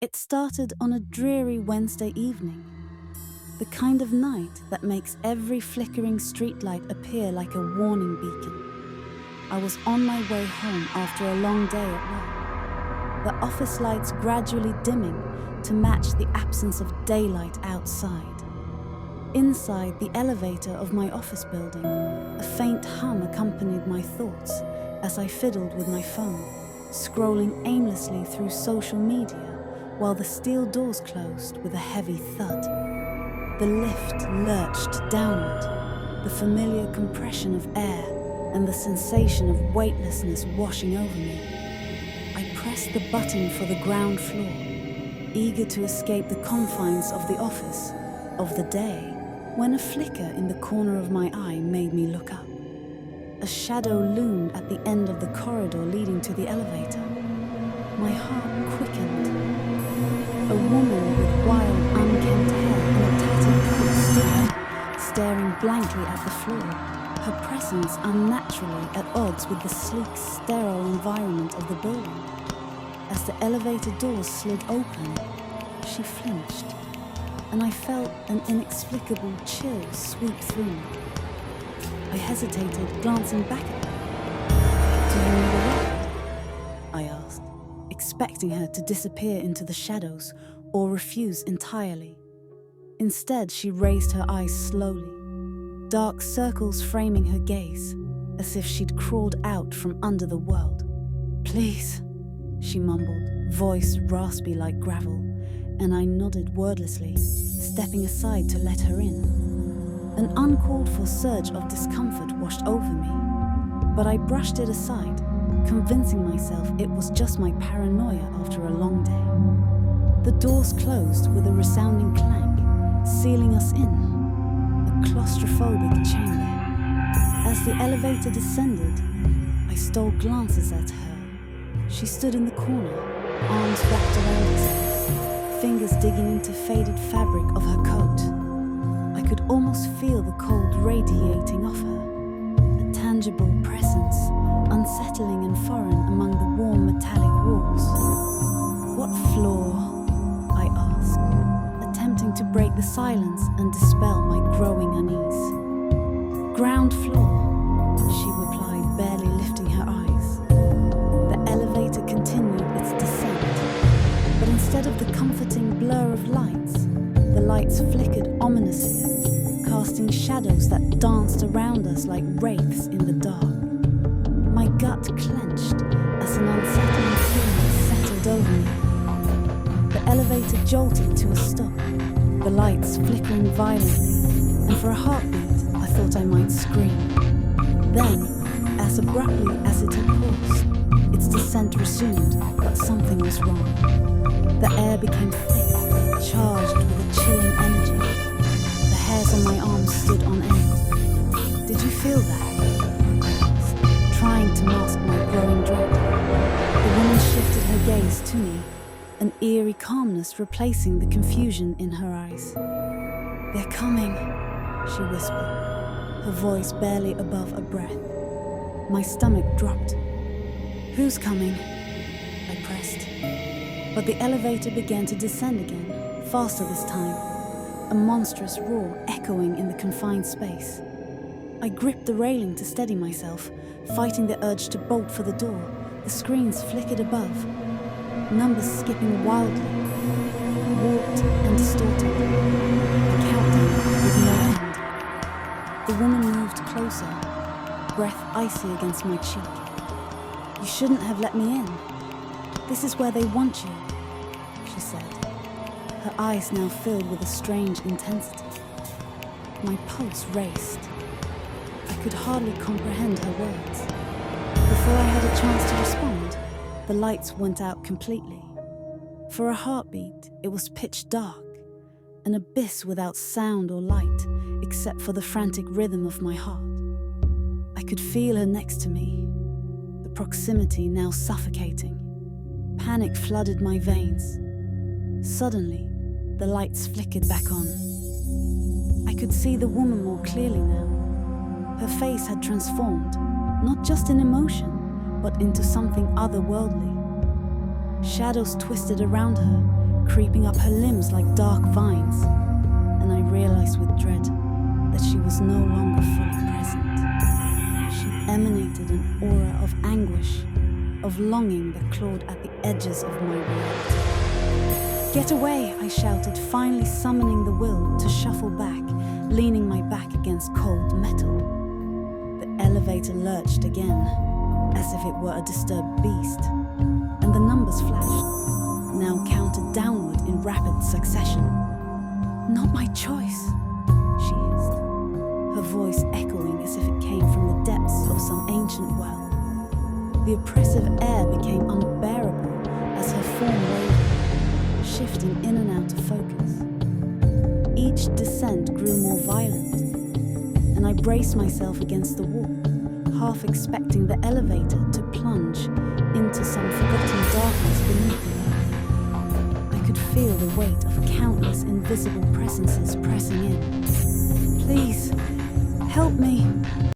It started on a dreary Wednesday evening, the kind of night that makes every flickering streetlight appear like a warning beacon. I was on my way home after a long day at work, the office lights gradually dimming to match the absence of daylight outside. Inside the elevator of my office building, a faint hum accompanied my thoughts as I fiddled with my phone, scrolling aimlessly through social media while the steel doors closed with a heavy thud. The lift lurched downward, the familiar compression of air and the sensation of weightlessness washing over me. I pressed the button for the ground floor, eager to escape the confines of the office, of the day, when a flicker in the corner of my eye made me look up. A shadow loomed at the end of the corridor leading to the elevator. My heart quickened. A woman with wild, unkempt hair and a tattered coat stood there, staring blankly at the floor, her presence unnaturally at odds with the sleek, sterile environment of the building. As the elevator doors slid open, she flinched, and I felt an inexplicable chill sweep through me. I hesitated, glancing back at her. "Do you need a ride?" I asked, expecting her to disappear into the shadows or refuse entirely. Instead, she raised her eyes slowly, dark circles framing her gaze, as if she'd crawled out from under the world. "Please," she mumbled, voice raspy like gravel, and I nodded wordlessly, stepping aside to let her in. An uncalled-for surge of discomfort washed over me, but I brushed it aside, convincing myself it was just my paranoia after a long day. The doors closed with a resounding clang, sealing us in, a claustrophobic chamber. As the elevator descended, I stole glances at her. She stood in the corner, arms wrapped around herself, fingers digging into faded fabric of her coat. I could almost feel the cold radiating off her, a tangible presence, unsettling and foreign among the warm metallic walls. "What floor?" I asked, attempting to break the silence and dispel my growing unease. "Ground floor," she replied, barely lifting her eyes. The elevator continued its descent, but instead of the comforting blur of lights, the lights flickered ominously, casting shadows that danced around us like wraiths in the dark. My gut clenched as an unsettling feeling settled over me. The elevator jolted to a stop, the lights flickering violently, and for a heartbeat, I thought I might scream. Then, as abruptly as it had paused, its descent resumed, but something was wrong. The air became thick, charged with a chilling energy. The hairs on my arms stood on end. "Did you feel that?" I asked, trying to mask my growing dread. The woman shifted her gaze to me, an eerie calmness replacing the confusion in her eyes. "They're coming," she whispered, her voice barely above a breath. My stomach dropped. "Who's coming?" I pressed. But the elevator began to descend again, faster this time, a monstrous roar echoing in the confined space. I gripped the railing to steady myself, fighting the urge to bolt for the door. The screens flickered above, numbers skipping wildly, warped and distorted, a countdown with no end. The woman moved closer, breath icy against my cheek. "You shouldn't have let me in. This is where they want you," she said, her eyes now filled with a strange intensity. My pulse raced. I could hardly comprehend her words. Before I had a chance to respond, the lights went out completely. For a heartbeat, it was pitch dark, an abyss without sound or light, except for the frantic rhythm of my heart. I could feel her next to me, the proximity now suffocating. Panic flooded my veins. Suddenly, the lights flickered back on. I could see the woman more clearly now. Her face had transformed, not just in emotion, but into something otherworldly. Shadows twisted around her, creeping up her limbs like dark vines, and I realized with dread that she was no longer fully present. She emanated an aura of anguish, of longing that clawed at the edges of my reality. "Get away!" I shouted, finally summoning the will to shuffle back, leaning my back against cold metal. The elevator lurched again, as if it were a disturbed beast, and the numbers flashed, now counted downward in rapid succession. "Not my choice," she hissed, her voice echoing as if it came from the depths of some ancient well. The oppressive air became unbearable as her form wavered, shifting in and out of focus. Each descent grew more violent, and I braced myself against the wall, half expecting the elevator to plunge into some forgotten darkness beneath the earth. I could feel the weight of countless invisible presences pressing in. "Please, help me,"